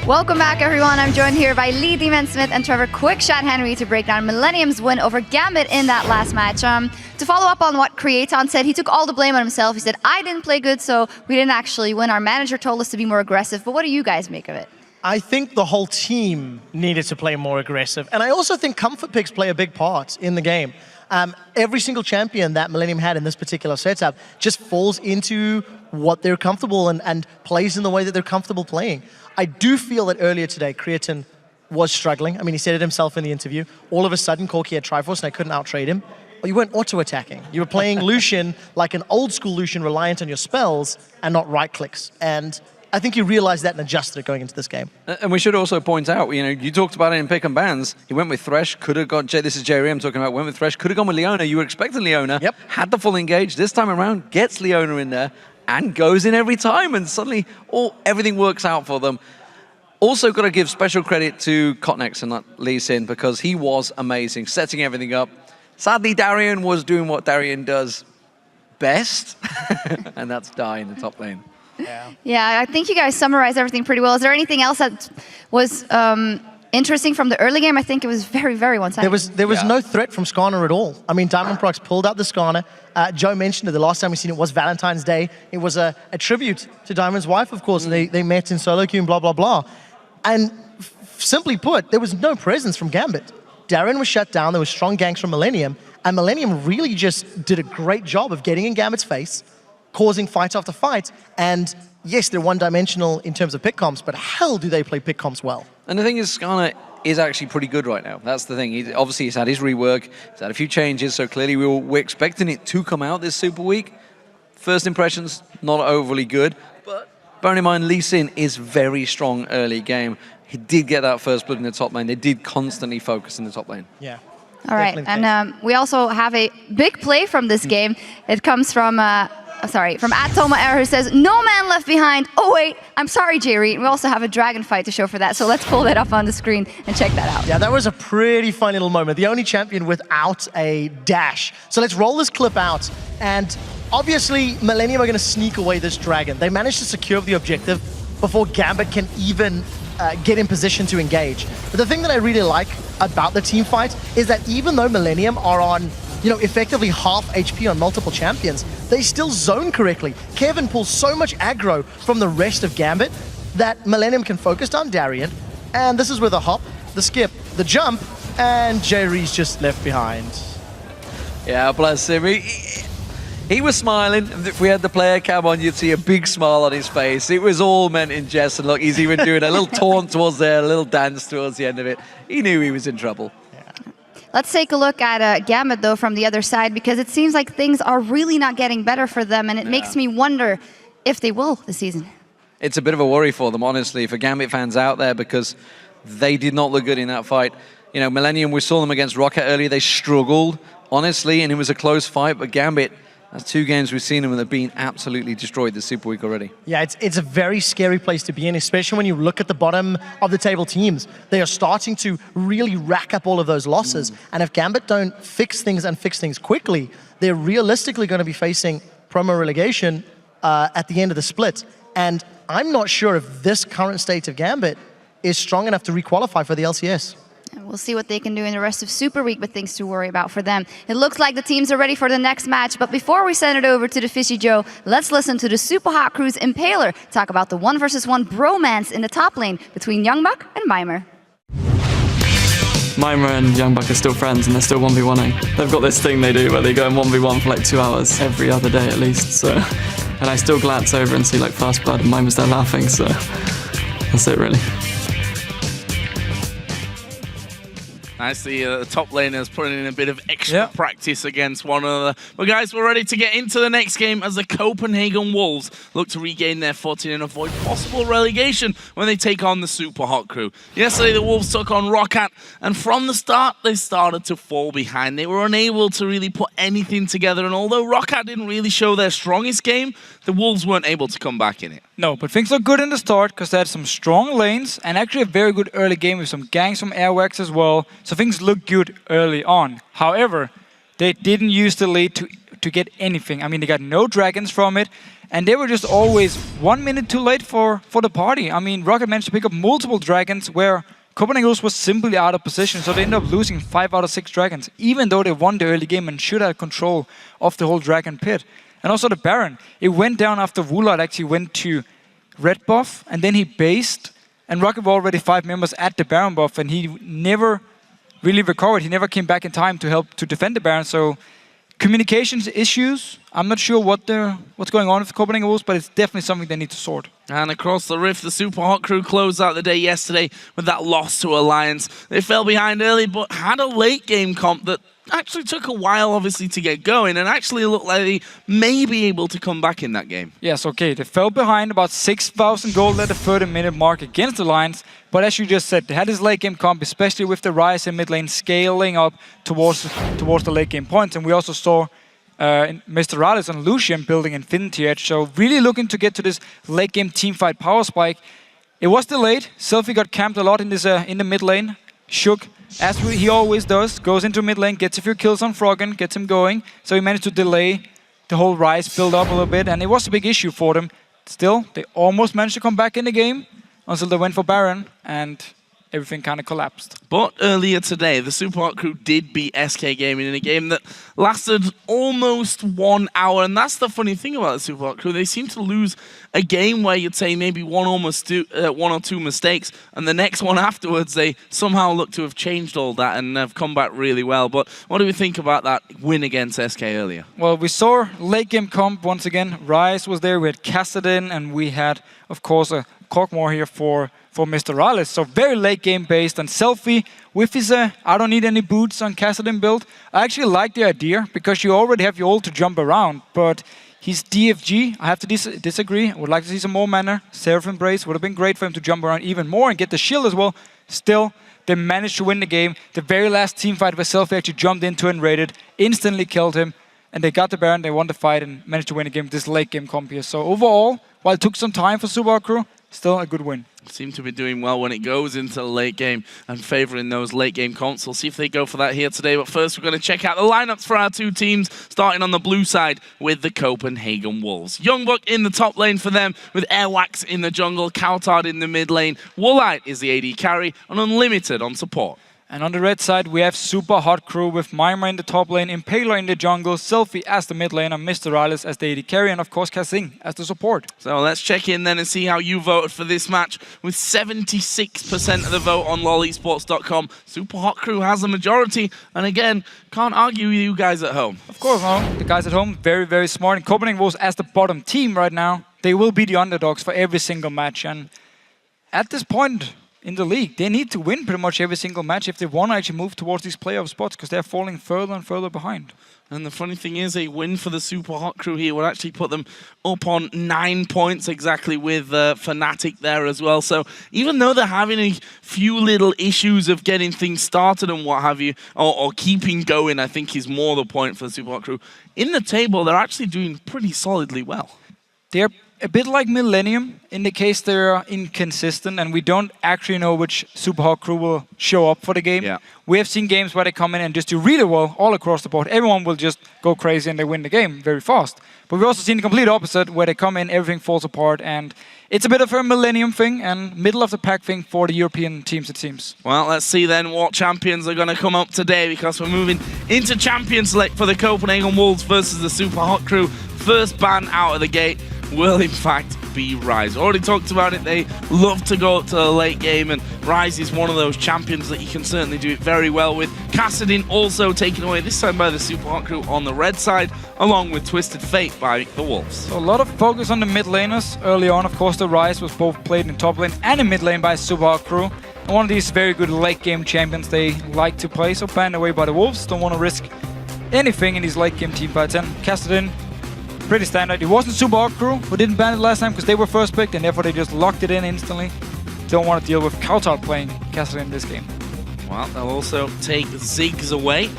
Welcome back, everyone. I'm joined here by Lee Demon-Smith and Trevor Quickshot Henry to break down Millennium's win over Gambit in that last match. To follow up on what Creaton said, he took all the blame on himself. He said, I didn't play good, so we didn't actually win. Our manager told us to be more aggressive. But what do you guys make of it? I think the whole team needed to play more aggressive. And I also think comfort picks play a big part in the game. Every single champion that Millennium had in this particular setup just falls into what they're comfortable and plays in the way that they're comfortable playing. I do feel that earlier today, Creaton was struggling. I mean, he said it himself in the interview. All of a sudden, Corki had Triforce and I couldn't out-trade him. You weren't auto-attacking. You were playing Lucian like an old-school Lucian, reliant on your spells and not right-clicks. And I think you realized that and adjusted it going into this game. And we should also point out, you talked about it in pick and bans. He went with Thresh, could have got, this is Jerry I'm talking about, went with Thresh, could have gone with Leona. You were expecting Leona, yep. Had the full engage. This time around, gets Leona in there and goes in every time. And suddenly, everything works out for them. Also got to give special credit to Kotnex and Lee Sin because he was amazing, setting everything up. Sadly, Darian was doing what Darian does best, and that's die in the top lane. Yeah, I think you guys summarized everything pretty well. Is there anything else that was interesting from the early game? I think it was very, very one-sided. There was no threat from Skarner at all. I mean, Diamond Prox pulled out the Skarner. Joe mentioned it, the last time we seen it was Valentine's Day. It was a tribute to Diamond's wife, of course, and they met in solo queue and blah, blah, blah. And simply put, there was no presence from Gambit. Darren was shut down, there was strong ganks from Millennium, and Millennium really just did a great job of getting in Gambit's face, causing fight after fight, and yes, they're one-dimensional in terms of pick comps, but hell do they play pick comps well. And the thing is, Skarner is actually pretty good right now. That's the thing. Obviously, he's had his rework, he's had a few changes, so clearly we're expecting it to come out this Super Week. First impressions, not overly good, but bearing in mind, Lee Sin is very strong early game. He did get that first blood in the top lane. They did constantly focus in the top lane. Yeah. All right, and we also have a big play from this game. It comes from, from @Toma who says, no man left behind. Oh wait, I'm sorry, Jerry. We also have a dragon fight to show for that, so let's pull that up on the screen and check that out. Yeah, that was a pretty fun little moment. The only champion without a dash. So let's roll this clip out, and obviously Millennium are going to sneak away this dragon. They managed to secure the objective before Gambit can even get in position to engage. But the thing that I really like about the team fight is that even though Millennium are on, effectively half HP on multiple champions, they still zone correctly. Kevin pulls so much aggro from the rest of Gambit that Millennium can focus on Darian. And this is where the hop, the skip, the jump, and Jerry's just left behind. Yeah, bless him. He was smiling. If we had the player cam on, you'd see a big smile on his face. It was all meant in jest, and look, he's even doing a little taunt towards there, a little dance towards the end of it. He knew he was in trouble. Let's take a look at Gambit, though, from the other side, because it seems like things are really not getting better for them, and it makes me wonder if they will this season. It's a bit of a worry for them, honestly, for Gambit fans out there, because they did not look good in that fight. Millennium, we saw them against Rocket earlier. They struggled, honestly, and it was a close fight, but Gambit, that's 2 games we've seen them and they've been absolutely destroyed this Super Week already. Yeah, it's a very scary place to be in, especially when you look at the bottom of the table teams. They are starting to really rack up all of those losses. And if Gambit don't fix things and fix things quickly, they're realistically going to be facing promo relegation at the end of the split. And I'm not sure if this current state of Gambit is strong enough to requalify for the LCS. We'll see what they can do in the rest of Super Week, but things to worry about for them. It looks like the teams are ready for the next match, but before we send it over to the Fishy Joe, let's listen to the Super Hot Crew's Impaler talk about the 1v1 bromance in the top lane between Youngbuck and Mimer. Mimer and Youngbuck are still friends and they're still 1v1ing. They've got this thing they do where they go in 1v1 for like 2 hours every other day at least, so. And I still glance over and see like Fast Blood and Mimer's there laughing, so that's it really. Nicely, the top laners putting in a bit of extra practice against one another. But guys, we're ready to get into the next game as the Copenhagen Wolves look to regain their footing and avoid possible relegation when they take on the Super Hot Crew. Yesterday, the Wolves took on Roccat, and from the start, they started to fall behind. They were unable to really put anything together, and although Roccat didn't really show their strongest game, the Wolves weren't able to come back in it. No, but things look good in the start because they had some strong lanes and actually a very good early game with some ganks from Airwax as well. So things look good early on. However, they didn't use the lead to get anything. I mean, they got no dragons from it. And they were just always 1 minute too late for the party. I mean, Rocket managed to pick up multiple dragons where Copenhagen was simply out of position, so they ended up losing 5 out of 6 dragons, even though they won the early game and should have control of the whole dragon pit. And also the Baron, it went down after Woolite actually went to red buff, and then he based, and Rocket were already 5 members at the Baron buff, and he never really recovered. He never came back in time to help to defend the Baron, so communications issues. I'm not sure what's going on with the Copenhagen Wolves, but it's definitely something they need to sort. And across the rift, the Super Hot Crew closed out the day yesterday with that loss to Alliance. They fell behind early, but had a late game comp that actually took a while, obviously, to get going, and actually looked like they may be able to come back in that game. Yes, okay, they fell behind about 6,000 gold at the 30-minute mark against Alliance, but as you just said, they had this late game comp, especially with the Rise in mid lane scaling up towards the late game points, and we also saw Mr. Rales and Lucian building Infinity Edge, so really looking to get to this late game teamfight power spike. It was delayed. Selfie got camped a lot in the mid lane. Shook, as he always does, goes into mid lane, gets a few kills on Froggen, gets him going. So he managed to delay the whole Rise build up a little bit, and it was a big issue for them. Still, they almost managed to come back in the game until they went for Baron, and everything kind of collapsed. But earlier today, the Super Hot Crew did beat SK Gaming in a game that lasted almost 1 hour. And that's the funny thing about the Super Hot Crew. They seem to lose a game where you'd say maybe one or two mistakes, and the next one afterwards, they somehow look to have changed all that and have come back really well. But what do we think about that win against SK earlier? Well, we saw late game comp once again. Rise was there, we had Kassadin, and we had, of course, a Corkmore here for Mr. Rales. So very late game based, and Selfie with his I don't need any boots on Kassadin build. I actually like the idea because you already have your ult to jump around, but he's DFG. I have to disagree. I would like to see some more mana. Seraph Embrace would have been great for him to jump around even more and get the shield as well. Still, they managed to win the game. The very last team fight where Selfie actually jumped into and raided, instantly killed him, and they got the Baron, they won the fight and managed to win the game with this late game comp here. So overall, while it took some time for Super Hot Crew, still a good win. Seem to be doing well when it goes into the late game and favouring those late game comps. We'll see if they go for that here today. But first, we're going to check out the lineups for our two teams, starting on the blue side with the Copenhagen Wolves. Youngbuck in the top lane for them, with Airwax in the jungle, Coutard in the mid lane, Woolite is the AD carry, and Unlimited on support. And on the red side, we have Super Hot Crew with Mimra in the top lane, Impaler in the jungle, Selfie as the mid lane, and Mr. Rales as the AD carry, and of course Kazing as the support. So let's check in then and see how you voted for this match. With 76% of the vote on lolesports.com, Super Hot Crew has the majority, and again, can't argue with you guys at home. Of course, no. The guys at home, very, very smart. And Copenhagen Wolves as the bottom team right now, they will be the underdogs for every single match. And at this point in the league, they need to win pretty much every single match if they want to actually move towards these playoff spots, because they're falling further and further behind. And the funny thing is, a win for the Super Hot Crew here would actually put them up on 9 points exactly, with Fnatic there as well. So even though they're having a few little issues of getting things started and what have you, or keeping going, I think is more the point for the Super Hot Crew. In the table, they're actually doing pretty solidly well. They're a bit like Millennium in the case they're inconsistent and we don't actually know which Super Hot Crew will show up for the game. Yeah. We have seen games where they come in and just do really well all across the board. Everyone will just go crazy and they win the game very fast. But we've also seen the complete opposite, where they come in, everything falls apart, and it's a bit of a Millennium thing and middle of the pack thing for the European teams, it seems. Well, let's see then what champions are going to come up today, because we're moving into champion select for the Copenhagen Wolves versus the Super Hot Crew. First ban out of the gate will in fact be Rise. Already talked about it, they love to go up to the late game, and Rise is one of those champions that you can certainly do it very well with. Kassadin also taken away, this time by the Super Hot Crew on the red side, along with Twisted Fate by the Wolves. So a lot of focus on the mid laners early on. Of course, the Rise was both played in top lane and in mid lane by Super Hot Crew. And one of these very good late game champions they like to play, so banned away by the Wolves. Don't want to risk anything in these late game teamfights. And Kassadin, pretty standard. It wasn't Super Hot Crew who didn't ban it last time because they were first picked, and therefore they just locked it in instantly. Don't want to deal with Coutard playing Kassadin in this game. Well, they'll also take Ziggs away.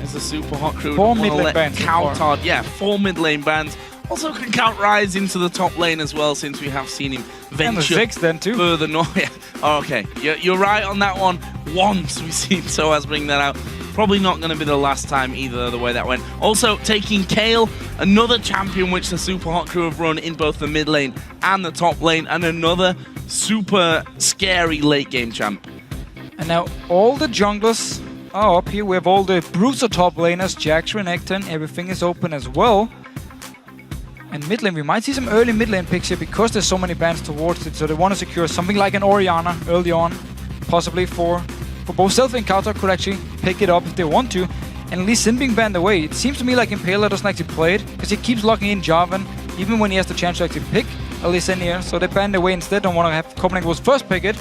As the Super Hot Crew 4 mid lane bans. Coutard, yeah, 4 mid lane bans. Also can count Rise into the top lane as well, since we have seen him venture and the Ziggs then too. Further north. Yeah. Oh, okay, you're right on that one. Once we've seen Soaz bring that out. probably not going to be the last time either, the way that went. Also, taking Kale, another champion which the Super Hot Crew have run in both the mid lane and the top lane, and another super scary late game champ. And now all the junglers are up here. We have all the Bruiser top laners, Jax, Renekton, everything is open as well. And mid lane, we might see some early mid lane picks here because there's so many bans towards it. So they want to secure something like an Orianna early on, possibly for both Selfie and Kauta could actually pick it up if they want to. And Lee Sin being banned away, it seems to me like Impaler doesn't actually play it because he keeps locking in Jarvan even when he has the chance to actually pick a Lee Sin here. So they banned away instead, don't want to have Copenhagen first pick it.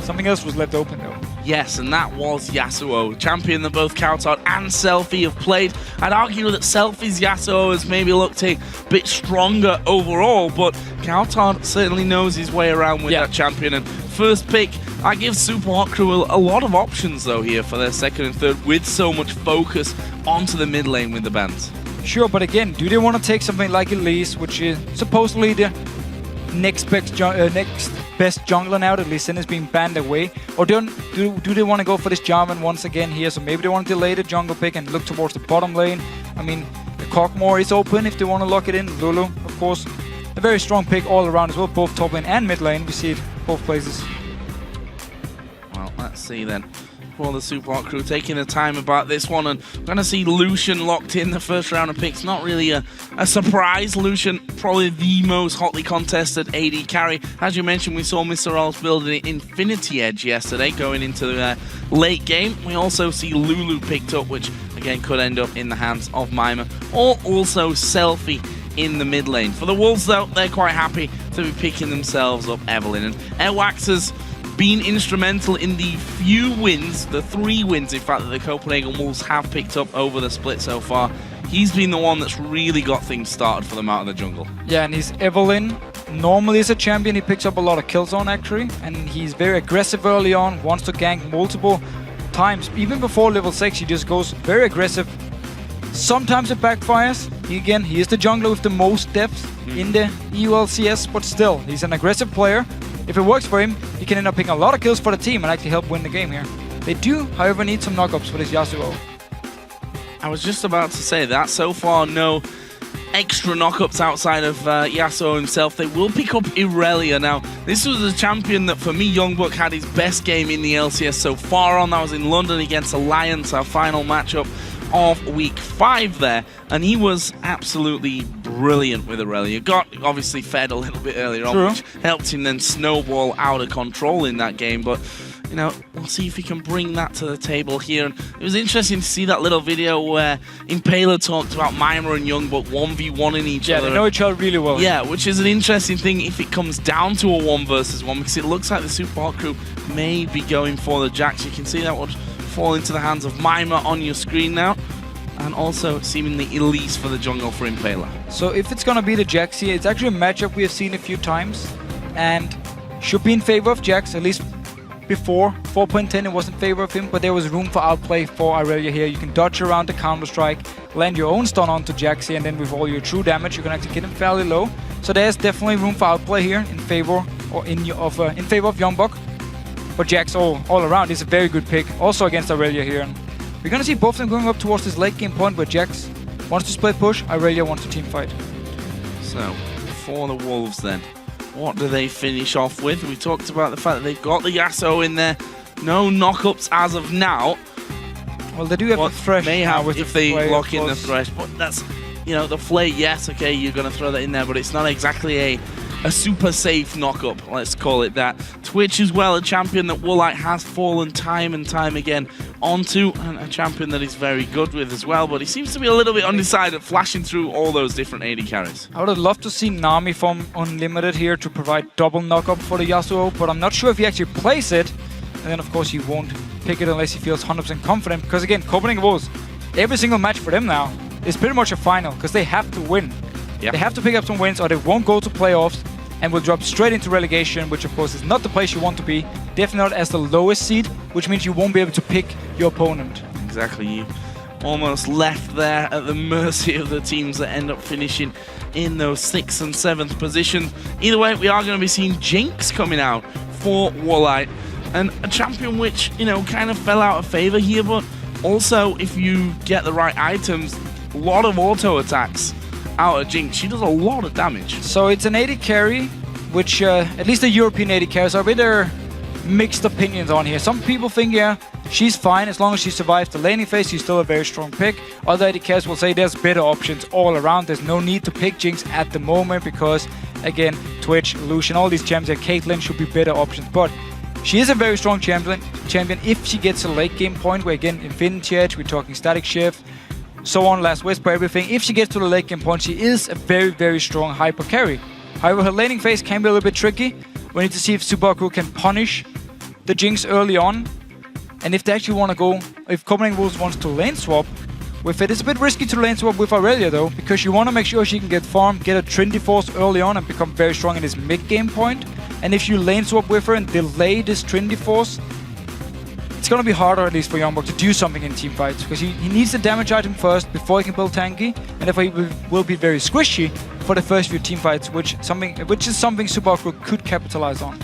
Something else was left open though. Yes, and that was Yasuo, champion that both Kauta and Selfie have played. I'd argue that Selfie's Yasuo has maybe looked a bit stronger overall, but Kauta certainly knows his way around with that champion. And first pick, I give Super Hot Crew a lot of options though here for their second and third, with so much focus onto the mid lane with the bans. Sure, but again, do they want to take something like Elise, which is supposedly the next best jungler now that Lee Sin is being banned away? Or do they want to go for this Jarvan once again here? So maybe they want to delay the jungle pick and look towards the bottom lane. I mean, the Cockmore is open if they want to lock it in. Lulu, of course, a very strong pick all around as well, both top lane and mid lane. We see it both places. Well, let's see then. For the Super Hot Crew taking the time about this one, and we're going to see Lucian locked in the first round of picks. Not really a surprise. Lucian, probably the most hotly contested AD carry. As you mentioned, we saw Mr. Rolls building Infinity Edge yesterday going into the late game. We also see Lulu picked up, which again could end up in the hands of Mima, or also Selfie in the mid lane. For the Wolves though, they're quite happy to be picking themselves up Evelyn, and Airwax has been instrumental in the few wins, the 3 wins in fact, that the Copenhagen Wolves have picked up over the split so far. He's been the one that's really got things started for them out of the jungle. Yeah, and he's Evelyn. Normally as a champion, he picks up a lot of kill zone actually, and he's very aggressive early on, wants to gank multiple times. Even before level 6, he just goes very aggressive. Sometimes it backfires. He is the jungler with the most depth in the EU LCS, but still, he's an aggressive player. If it works for him, he can end up picking a lot of kills for the team and actually help win the game here. They do, however, need some knockups for this Yasuo. I was just about to say that. So far, no extra knockups outside of Yasuo himself. They will pick up Irelia. Now, this was a champion that, for me, Youngbuck had his best game in the LCS so far on. That was in London against Alliance, our final matchup of week 5 there, and he was absolutely brilliant with Irelia. Got obviously fed a little bit earlier on, which helped him then snowball out of control in that game, but you know, we'll see if he can bring that to the table here. And it was interesting to see that little video where Impaler talked about Mima and Youngbuck 1v1ing each other. Yeah, they know each other really well. Yeah, which is an interesting thing if it comes down to a 1 versus 1, because it looks like the Super Hot Crew may be going for the Jax. You can see that would fall into the hands of Mima on your screen now, and also seemingly Elise for the jungle for Impaler. So if it's gonna be the Jax here, it's actually a matchup we have seen a few times and should be in favor of Jax. At least before 4.10 it was in favor of him, but there was room for outplay for Irelia here. You can dodge around the counter-strike, land your own stun onto Jax here, and then with all your true damage you can actually get him fairly low. So there's definitely room for outplay here in favor of Youngbuck. But Jax all around is a very good pick, also against Irelia here. And we're gonna see both of them going up towards this late game point where Jax wants to split push, Irelia wants to team fight. So, for the Wolves then, what do they finish off with? We talked about the fact that they've got the Yasuo in there. No knockups as of now. Well, they do have the Thresh may have with if the they lock in the Thresh, but that's, you know, the Flay, yes, okay, you're going to throw that in there, but it's not exactly a super safe knockup, let's call it that. Twitch as well, a champion that Woolite has fallen time and time again onto, and a champion that he's very good with as well, but he seems to be a little bit undecided, flashing through all those different AD carries. I would have loved to see Nami from Unlimited here to provide double knockup for the Yasuo, but I'm not sure if he actually plays it, and then of course he won't pick it unless he feels 100% confident, because again, Copenhagen Wolves, every single match for them now is pretty much a final, because they have to win. Yep. They have to pick up some wins or they won't go to playoffs and will drop straight into relegation, which of course is not the place you want to be. Definitely not as the lowest seed, which means you won't be able to pick your opponent. Exactly, you almost left there at the mercy of the teams that end up finishing in those 6th and 7th positions. Either way, we are going to be seeing Jinx coming out for Woolite, and a champion which, you know, kind of fell out of favor here, but Also, if you get the right items, a lot of auto attacks out of Jinx. She does a lot of damage. So it's an AD carry, which at least the European AD carries are a bit mixed opinions on here. Some people think, yeah, she's fine as long as she survives the laning phase. She's still a very strong pick. Other AD carries will say there's better options all around. There's no need to pick Jinx at the moment because, again, Twitch, Lucian, all these champions, Caitlyn should be better options. But she is a very strong champion if she gets a late game point where, again, Infinity Edge, we're talking Static Shift, so on, Last Whisper, everything. If she gets to the late game point, she is a very, very strong hyper carry. However, her laning phase can be a little bit tricky. We need to see if Subaru can punish the Jinx early on. And if they actually want to go, if Copenhagen Wolves wants to lane swap with it, it's a bit risky to lane swap with Aurelia though, because you want to make sure she can get farm, get a Trinity Force early on and become very strong in this mid-game point. And if you lane swap with her and delay this Trinity Force, it's going to be harder, at least for Youngbuck, to do something in team fights, because he needs the damage item first before he can build tanky, and therefore he will be very squishy for the first few team fights, which is something Subaru could capitalize on.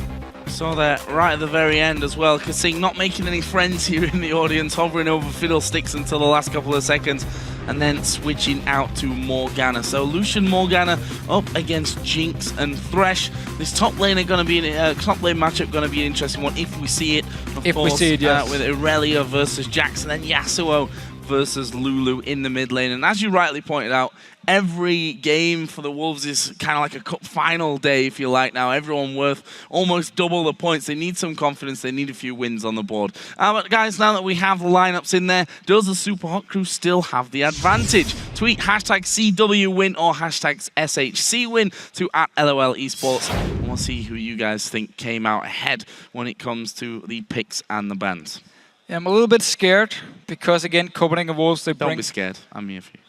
Saw that right at the very end as well. Kasing not making any friends here in the audience, hovering over Fiddlesticks until the last couple of seconds, and then switching out to Morgana. So Lucian Morgana up against Jinx and Thresh. This top lane top lane matchup going to be an interesting one if we see it. Of course, we see it, yes. With Aurelia versus Jax, and then Yasuo versus Lulu in the mid lane. And as you rightly pointed out, every game for the Wolves is kind of like a cup final day, if you like now. Everyone worth almost double the points. They need some confidence. They need a few wins on the board. But guys, now that we have the lineups in there, does the Super Hot Crew still have the advantage? Tweet hashtag CWWin or hashtag SHC to @LOL Esports. And we'll see who you guys think came out ahead when it comes to the picks and the bans. Yeah, I'm a little bit scared because, again, Copenhagen Wolves, they bring... Don't be scared. I'm here for you.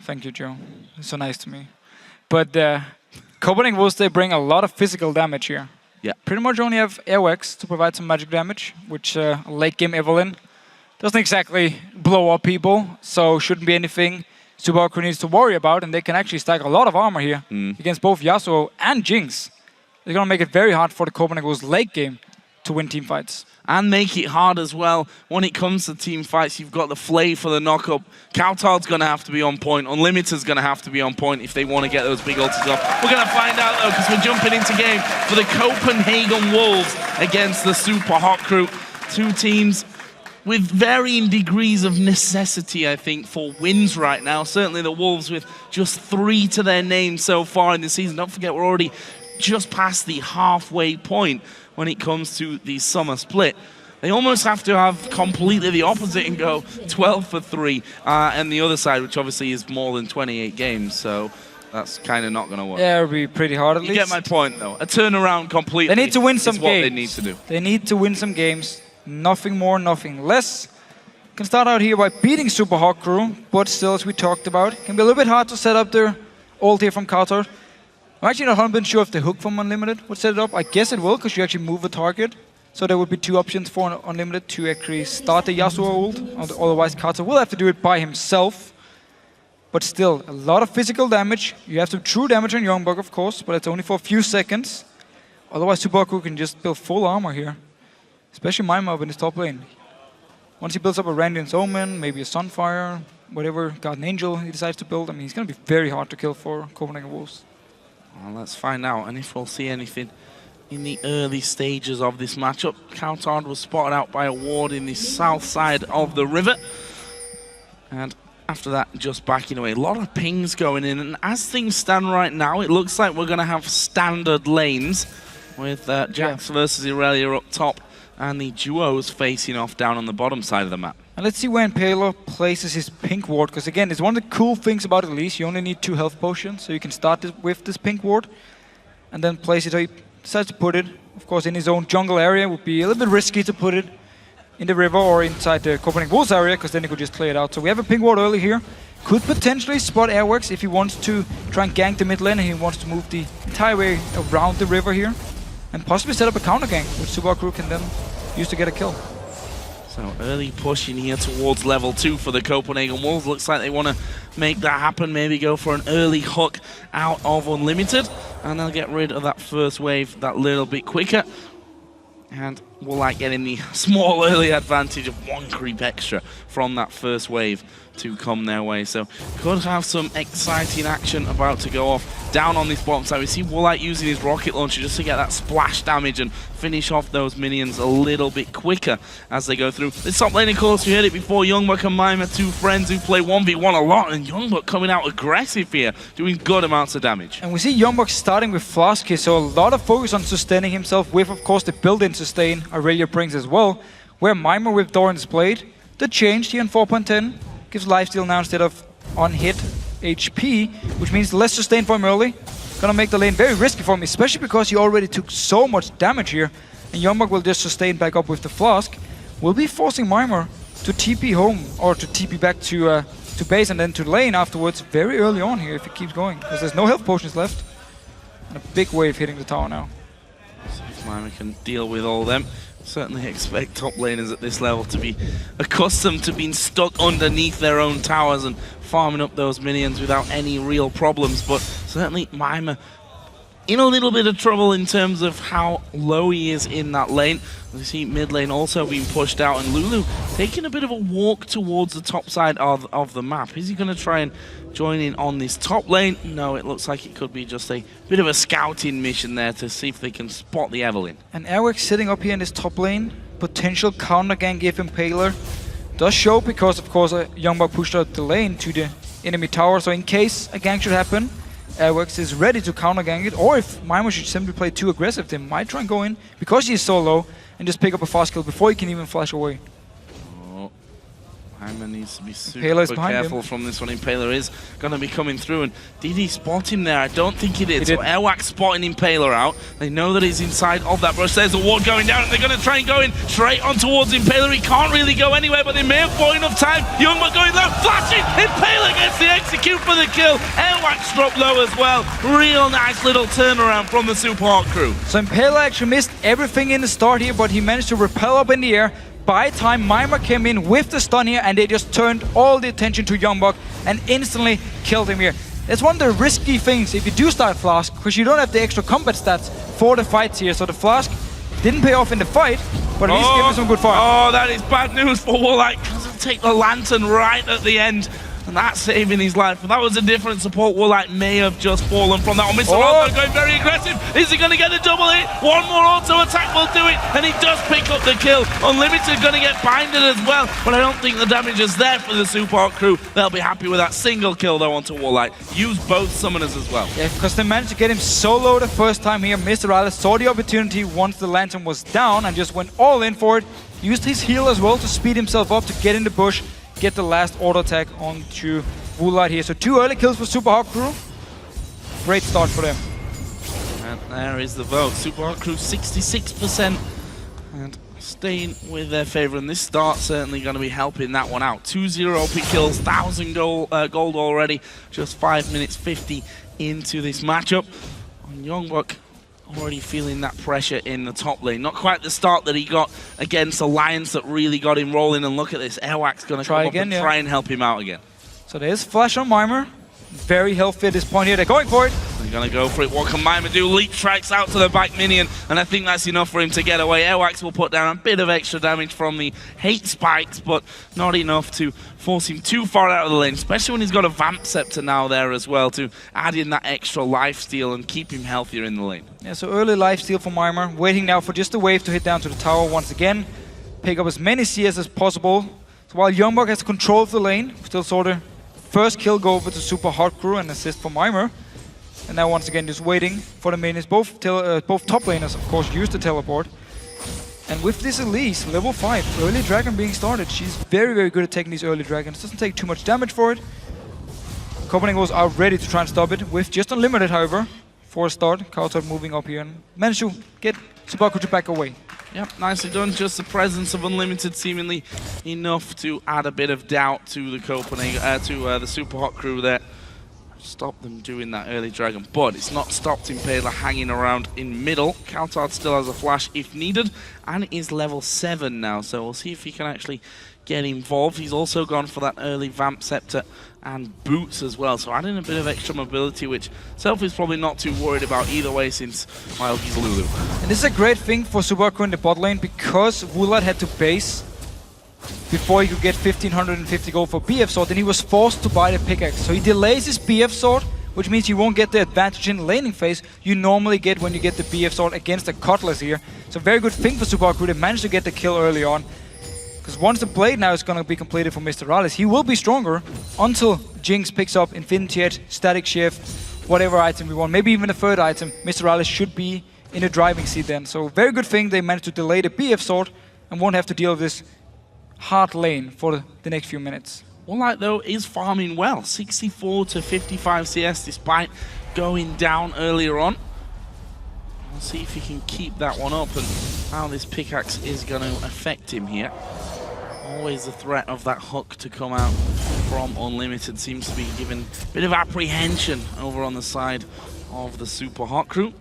Thank you, Joe. It's so nice to me. But Copenhagen Wolves, they bring a lot of physical damage here. Yeah. Pretty much only have Airwax to provide some magic damage, which late game Evelyn doesn't exactly blow up people, so shouldn't be anything Subaru needs to worry about, and they can actually stack a lot of armor here against both Yasuo and Jinx. They're going to make it very hard for the Copenhagen Wolves late game to win team fights. And make it hard as well. When it comes to team fights, you've got the Flay for the knock-up. Coutard's going to have to be on point. Unlimited's going to have to be on point if they want to get those big ultis off. We're going to find out, though, because we're jumping into game for the Copenhagen Wolves against the Super Hot Crew. Two teams with varying degrees of necessity, I think, for wins right now. Certainly the Wolves with just 3 to their name so far in the season. Don't forget, we're already just past the halfway point when it comes to the summer split. They almost have to have completely the opposite and go 12 for 3 and the other side, which obviously is more than 28 games, so that's kind of not going to work. Yeah, it'll be pretty hard at least. You get my point, though. A turnaround completely. They need to win some is games. what they need to do. They need to win some games. Nothing more, nothing less. Can start out here by beating Super Hot Crew, but still, as we talked about, can be a little bit hard to set up their ult here from Coutard. I'm actually not 100% sure if the hook from Unlimited would set it up. I guess it will, because you actually move a target. So there would be 2 options for Unlimited to actually start the Yasuo ult. Otherwise, Coutard will have to do it by himself. But still, a lot of physical damage. You have some true damage on Youngbuck, of course, but it's only for a few seconds. Otherwise, Subaru can just build full armor here. Especially my mob in his top lane. Once he builds up a Randian's Omen, maybe a Sunfire, whatever Guardian Angel he decides to build, I mean, he's going to be very hard to kill for Copenhagen Wolves. Well, let's find out, and if we'll see anything in the early stages of this matchup. Coutard was spotted out by a ward in the south side of the river. And after that, just backing away. A lot of pings going in, and as things stand right now, it looks like we're going to have standard lanes with Jax versus Aurelia up top, and the duos facing off down on the bottom side of the map. And let's see where Impaler places his pink ward, because again, it's one of the cool things about Elise. You only need 2 health potions, so you can start with this pink ward, and then place it where he decides to put it. Of course, in his own jungle area, would be a little bit risky to put it in the river or inside the Copenhagen Wolves area, because then he could just clear it out. So we have a pink ward early here. Could potentially spot Airworks if he wants to try and gank the mid lane, and he wants to move the entire way around the river here, and possibly set up a counter gank, which Subaru can then use to get a kill. So early push in here towards level 2 for the Copenhagen Wolves. Looks like they want to make that happen, maybe go for an early hook out of Unlimited, and they'll get rid of that first wave that little bit quicker. And Woolite getting the small early advantage of 1 creep extra from that first wave to come their way. So could have some exciting action about to go off down on this bottom side. We see Woolite using his rocket launcher just to get that splash damage and finish off those minions a little bit quicker as they go through. This top lane, of course, we heard it before, Youngbuck and Mime are 2 friends who play 1v1 a lot, and Youngbuck coming out aggressive here, doing good amounts of damage. And we see Youngbuck starting with Flask here, so a lot of focus on sustaining himself with, of course, the built-in sustain Aurelia brings as well, where Mimer with Doran's Blade, the change here in 4.10, gives lifesteal now instead of on-hit HP, which means less sustain for him early. Gonna make the lane very risky for him, especially because he already took so much damage here. And Youngbuck will just sustain back up with the Flask. Will be forcing Mimer to TP home, or to TP back to base and then to lane afterwards very early on here if he keeps going, because there's no health potions left. And a big wave hitting the tower now. So if Mimer can deal with all of them. Certainly expect top laners at this level to be accustomed to being stuck underneath their own towers and farming up those minions without any real problems. But certainly Mimer in a little bit of trouble in terms of how low he is in that lane. We see mid lane also being pushed out, and Lulu taking a bit of a walk towards the top side of the map. Is he going to try and join in on this top lane? No, it looks like it could be just a bit of a scouting mission there to see if they can spot the Evelynn. And Airwax sitting up here in this top lane, potential counter gank if Impaler does show, because of course Youngbuck pushed out the lane to the enemy tower, so in case a gank should happen, Airwax is ready to counter gank it, or if Mimer should simply play too aggressive, they might try and go in, because he's so low, and just pick up a fast kill before he can even flash away. Oh, Mimer needs to be super careful from this one. Impaler is going to be coming through, and did he spot him there? I don't think he did. So Airwax spotting Impaler out. They know that he's inside of that brush. There's a ward going down, and they're going to try and go in straight on towards Impaler. He can't really go anywhere, but they may have bought enough time. Youngbuck going low, flashing. Impaler gets the execute for the kill. Airwax dropped low as well. Real nice little turnaround from the Super Hot crew. So Impaler actually missed everything in the start here, but he managed to rappel up in the air. By time Mimer came in with the stun here, and they just turned all the attention to Youngbuck and instantly killed him here. It's one of the risky things if you do start Flask, because you don't have the extra combat stats for the fights here. So the Flask didn't pay off in the fight, but at least gave him some good fire. Oh, that is bad news for Woolite, because he'll take the lantern right at the end. And that's saving his life. If that was a different support, Woolite may have just fallen from that one. Mr. Alto going very aggressive. Is he going to get the double hit? One more auto attack will do it, and he does pick up the kill. Unlimited going to get binded as well, but I don't think the damage is there for the Super Hot crew. They'll be happy with that single kill though onto Woolite. Use both summoners as well. Yeah, because they managed to get him so low the first time here. Mr. Alice saw the opportunity once the lantern was down and just went all in for it. Used his heal as well to speed himself up to get in the bush, get the last auto attack onto Woolite here. So 2 early kills for Super Hot crew. Great start for them. And there is the vote. Super Hot crew 66%. And staying with their favour, and this start certainly going to be helping that one out. 2-0 OP kills, 1,000 gold already. Just 5 minutes 50 into this matchup. And Youngbuck already feeling that pressure in the top lane. Not quite the start that he got against Alliance that really got him rolling. And look at this, Airwax going to come up and try and help him out again. So there's flash on Mimer. Very healthy at this point here. They're going for it. They're going to go for it. What can Mimer do? Leap strikes out to the back minion, and I think that's enough for him to get away. Airwax will put down a bit of extra damage from the hate spikes, but not enough to force him too far out of the lane, especially when he's got a Vamp Scepter now there as well to add in that extra lifesteal and keep him healthier in the lane. Yeah, so early lifesteal for Mimer. Waiting now for just a wave to hit down to the tower once again. Pick up as many CS as possible. So while Youngbuck has control of the lane, still sort of first kill go over to Super Hot crew and assist for Mimer. And now once again just waiting for the minions. Both top laners of course use the teleport. And with this Elise, level 5, early dragon being started. She's very, very good at taking these early dragons. Doesn't take too much damage for it. Copenhagen are ready to try and stop it with just unlimited, however. For a start, Kautar moving up here and managed to get Subaku to back away. Yep, nicely done. Just the presence of Unlimited seemingly enough to add a bit of doubt to the Copenhagen, to the Super Hot crew there. Stop them doing that early dragon, but it's not stopped Impaler hanging around in middle. Coutard still has a flash if needed, and is level 7 now, so we'll see if he can actually get involved. He's also gone for that early Vamp Scepter and boots as well, so adding a bit of extra mobility, which Selfie's probably not too worried about either way since, well, he's Lulu. And this is a great thing for Subaku in the bot lane, because Wulad had to base before he could get 1550 gold for BF Sword, and he was forced to buy the pickaxe. So he delays his BF Sword, which means you won't get the advantage in the laning phase you normally get when you get the BF Sword against the Cutlass here. So very good thing for Subaku. They managed to get the kill early on. Because once the blade now is going to be completed for Mr. Rallis, he will be stronger until Jinx picks up Infinity Edge, Static Shift, whatever item we want. Maybe even a third item. Mr. Rallis should be in the driving seat then. So very good thing they managed to delay the BF Sword and won't have to deal with this hard lane for the next few minutes. Woolite, though, is farming well. 64 to 55 CS despite going down earlier on. We'll see if he can keep that one up and how this pickaxe is going to affect him here. Always the threat of that hook to come out from Unlimited seems to be giving a bit of apprehension over on the side of the Super Hot crew.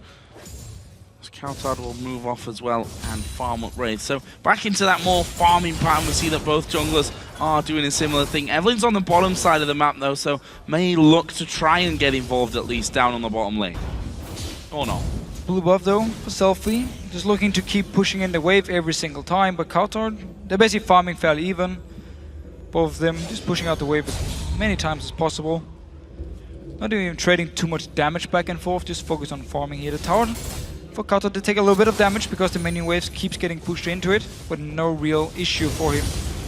Kaltard will move off as well and farm up Wraith. So back into that more farming pattern. We see that both junglers are doing a similar thing. Evelyn's on the bottom side of the map though, so may look to try and get involved at least down on the bottom lane. Or not. Blue buff though for Selfie, just looking to keep pushing in the wave every single time, but Kaltard, they're basically farming fairly even. Both of them just pushing out the wave as many times as possible. Not even trading too much damage back and forth, just focus on farming here. The tower for Kaltard to take a little bit of damage because the minion waves keeps getting pushed into it, but no real issue for him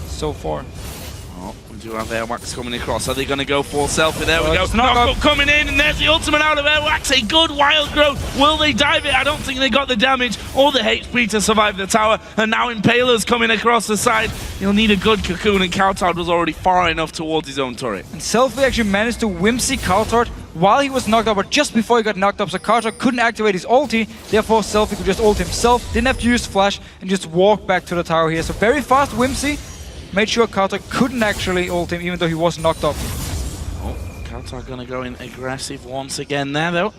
so far. Oh, we do have Airwax coming across. Are they going to go for Selfie? There we go. Knock-up coming in, and there's the ultimate out of Airwax. A good wild growth. Will they dive it? I don't think they got the damage or the HP to survive the tower. And now Impaler's coming across the side. He'll need a good cocoon, and Kaltard was already far enough towards his own turret. And Selfie actually managed to whimsy Kaltard while he was knocked up, or just before he got knocked up, so Kaltard couldn't activate his ulti, therefore Selfie could just ult himself, didn't have to use flash, and just walk back to the tower here. So very fast whimsy, made sure Kaltard couldn't actually ult him even though he was knocked up. Oh, Kaltard gonna go in aggressive once again there though.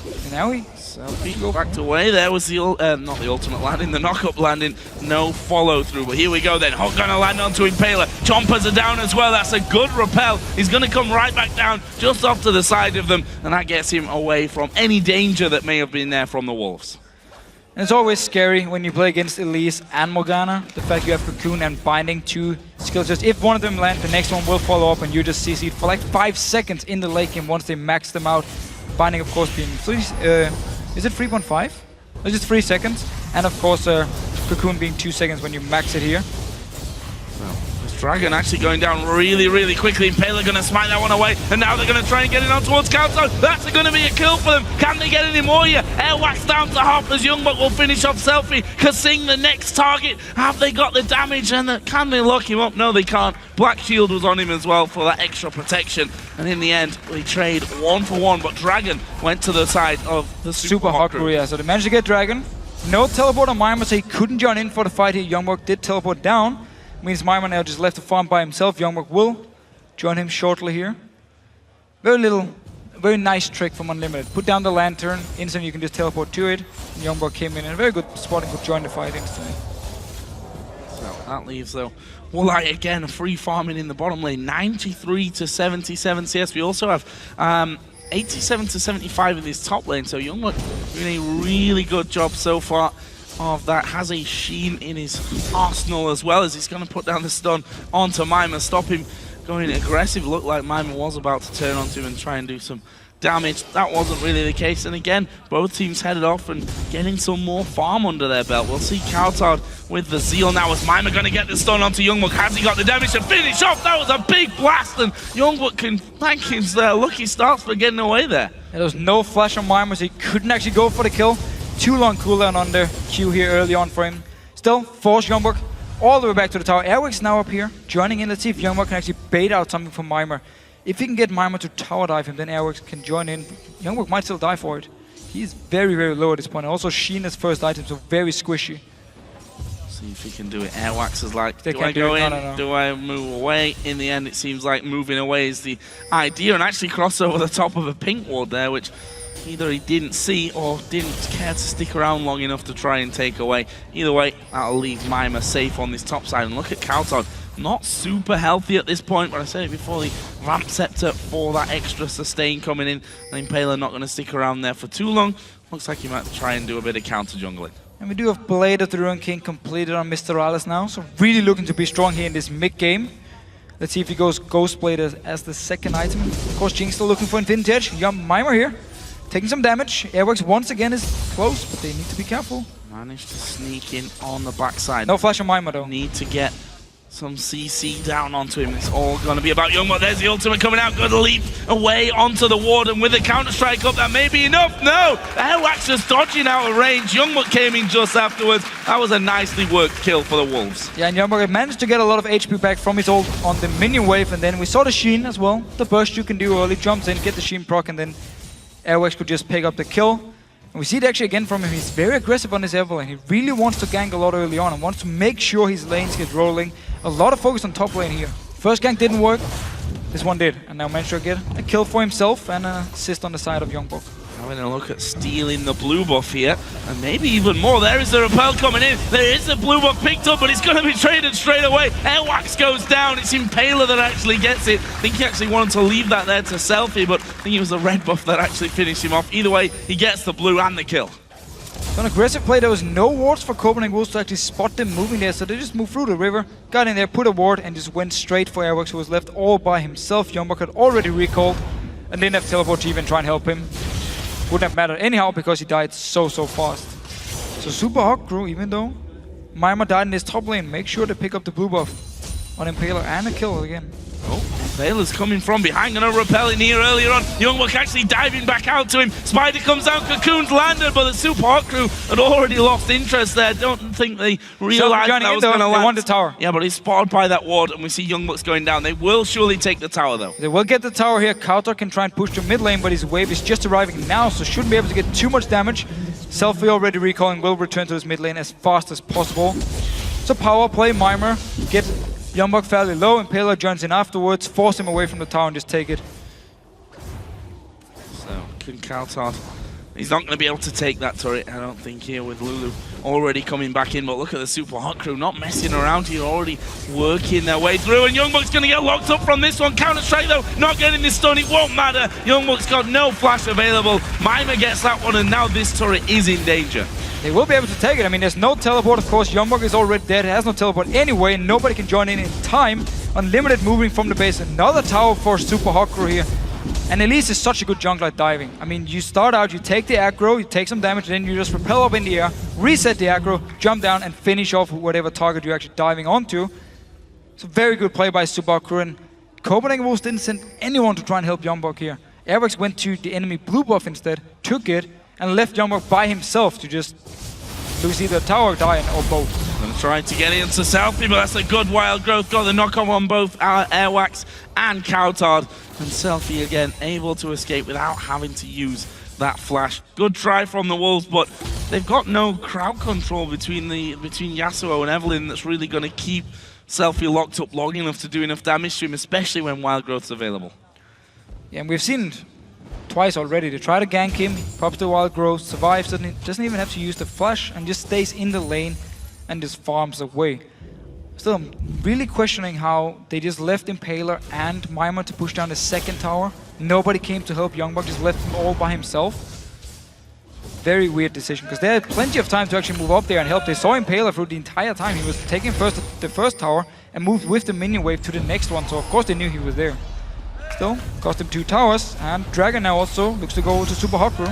And now he Selfie backed away. There was the not the ultimate landing, the knock-up landing. No follow-through, but here we go then. Hawk gonna land onto Impaler. Chompers are down as well. That's a good repel. He's gonna come right back down just off to the side of them, and that gets him away from any danger that may have been there from the Wolves. And it's always scary when you play against Elise and Morgana. The fact you have Cocoon and Binding, two skills. Just if one of them lands, the next one will follow up, and you just CC'd for like 5 seconds in the late game once they max them out. Binding, of course, being is it 3.5? It's just 3 seconds. And of course, Cocoon being 2 seconds when you max it here. Well, this Dragon actually going down really, really quickly. Impaler going to smite that one away. And now they're going to try and get it on towards Kaltard. That's going to be a kill for them. Can they get any more here? Airwax down to half as Youngbuck will finish off Selfie. Kasing the next target. Have they got the damage? And can they lock him up? No, they can't. Black Shield was on him as well for that extra protection. And in the end, we trade 1 for 1. But Dragon went to the side of the Super Hot crew. Yeah, so they managed to get Dragon. No teleport on Maimer, so he couldn't join in for the fight here. Youngbuck did teleport down. Means Maimer now just left to farm by himself. Youngbuck will join him shortly here. Very nice trick from Unlimited. Put down the lantern, instantly you can just teleport to it. And Youngbuck came in, and a very good spotting could join the fight instantly. So that leaves though Woolite again free farming in the bottom lane. 93 to 77 CS. We also have 87 to 75 in this top lane. So Youngbuck doing a really good job so far of that. Has a Sheen in his arsenal as well, as he's going to put down the stun onto Maimer, stop him going aggressive. Looked like Maimer was about to turn onto him and try and do some damage. That wasn't really the case, and again both teams headed off and getting some more farm under their belt. We'll see Kaltard with the zeal now. Is Maimer going to get the stun onto Youngbuck? Has he got the damage to finish off? That was a big blast, and Youngbuck can thank his lucky stars for getting away there. There was no flash on Maimer, so he couldn't actually go for the kill. Too long cooldown on the Q here early on for him. Still, force Youngbuck all the way back to the tower. Airwick's now up here, joining in. Let's see if Youngbuck can actually bait out something from Maimer. If he can get Maimer to tower dive him, then Airwick can join in. Youngbuck might still die for it. He's very, very low at this point. Also, Sheen is first item, so very squishy. See if he can do it. Airwax is like, They do I can't do go it. in? No. Do I move away? In the end, it seems like moving away is the idea, and actually cross over the top of a pink ward there, which either he didn't see or didn't care to stick around long enough to try and take away. Either way, that'll leave Maimer safe on this top side. And look at Kaltard, not super healthy at this point, but I said it before, the Ramp Scepter for that extra sustain coming in. And Impaler not going to stick around there for too long. Looks like he might try and do a bit of counter jungling. And we do have Blade of the Ruin King completed on Mr. Alice now, so really looking to be strong here in this mid-game. Let's see if he goes Ghost Blade as the second item. Of course, Jinx still looking for Infinity Edge. Young Mimer here, taking some damage. Airworks once again is close, but they need to be careful. Managed to sneak in on the backside. No flash on Mimer though. Need to get some CC down onto him. It's all going to be about Youngblood. There's the ultimate coming out. Good leap away onto the Warden with the counter-strike up. That may be enough. No! Airwax just dodging out of range. Youngblood came in just afterwards. That was a nicely worked kill for the Wolves. Yeah, and Youngblood managed to get a lot of HP back from his ult on the minion wave, and then we saw the Sheen as well. The burst you can do early, jumps in, get the Sheen proc, and then Airwax could just pick up the kill. And we see it actually again from him. He's very aggressive on his Evelyn. He really wants to gank a lot early on and wants to make sure his lanes get rolling. A lot of focus on top lane here. First gank didn't work. This one did. And now managed to get a kill for himself and an assist on the side of Youngblood. Having a look at stealing the blue buff here, and maybe even more. There is the repel coming in. There is the blue buff picked up, but it's going to be traded straight away. Airwax goes down. It's Impaler that actually gets it. I think he actually wanted to leave that there to Selfie, but I think it was the red buff that actually finished him off. Either way, he gets the blue and the kill. So an aggressive play. There was no wards for Copenhagen Wolves to actually spot them moving there, so they just moved through the river, got in there, put a ward, and just went straight for Airwax, who was left all by himself. Youngblood had already recalled and didn't have teleport to even try and help him. Wouldn't have mattered anyhow because he died so fast. So Super Hawk crew, even though Mimer died in his top lane, make sure to pick up the blue buff on Impaler and a kill again. Oh, Impaler's coming from behind, gonna repel in here earlier on. Youngblood actually diving back out to him. Spider comes down, Cocoon's landed, but the Super Hawk crew had already lost interest there. Don't think they realized that was gonna land. They want the tower. Yeah, but he's spotted by that ward, and we see Youngblood's going down. They will surely take the tower though. They will get the tower here. Kautor can try and push to mid lane, but his wave is just arriving now, so shouldn't be able to get too much damage. Selfie already recalling, will return to his mid lane as fast as possible. So power play, Mimer, get Youngblood fairly low, Impaler joins in afterwards, force him away from the tower and just take it. So, can Kautor, he's not going to be able to take that turret, I don't think, here with Lulu already coming back in, but look at the Super Hot crew not messing around here, already working their way through, and Youngblood's going to get locked up from this one. Counter-strike though, not getting this stun, it won't matter. Youngblood's got no flash available, Mimer gets that one, and now this turret is in danger. They will be able to take it. I mean, there's no teleport, of course. Youngblood is already dead. He has no teleport anyway. Nobody can join in time. Unlimited moving from the base. Another tower for Super Hawk crew here. And Elise is such a good jungler at diving. I mean, you start out, you take the aggro, you take some damage, then you just repel up in the air, reset the aggro, jump down, and finish off whatever target you're actually diving onto. It's a very good play by Super Hawk crew. And Copenhagen Wolves didn't send anyone to try and help Youngblood here. Airwax went to the enemy blue buff instead, took it, and left Youngblood by himself to just lose either tower, die, or both. Gonna try to get into Selfie, but that's a good wild growth. Got the knock-on on both Airwax and Kautor. And Selfie again able to escape without having to use that flash. Good try from the Wolves, but they've got no crowd control between Yasuo and Evelyn that's really gonna keep Selfie locked up long enough to do enough damage to him, especially when wild growth's available. Yeah, and we've seen twice already. They try to gank him, pops the wild growth, survives, doesn't even have to use the flash, and just stays in the lane and just farms away. Still, I'm really questioning how they just left Impaler and Mimer to push down the second tower. Nobody came to help Youngblood, just left him all by himself. Very weird decision, because they had plenty of time to actually move up there and help. They saw Impaler through the entire time. He was taking the first tower and moved with the minion wave to the next one, so of course they knew he was there. Still, cost him 2 towers, and Dragon now also looks to go to Super Hot crew.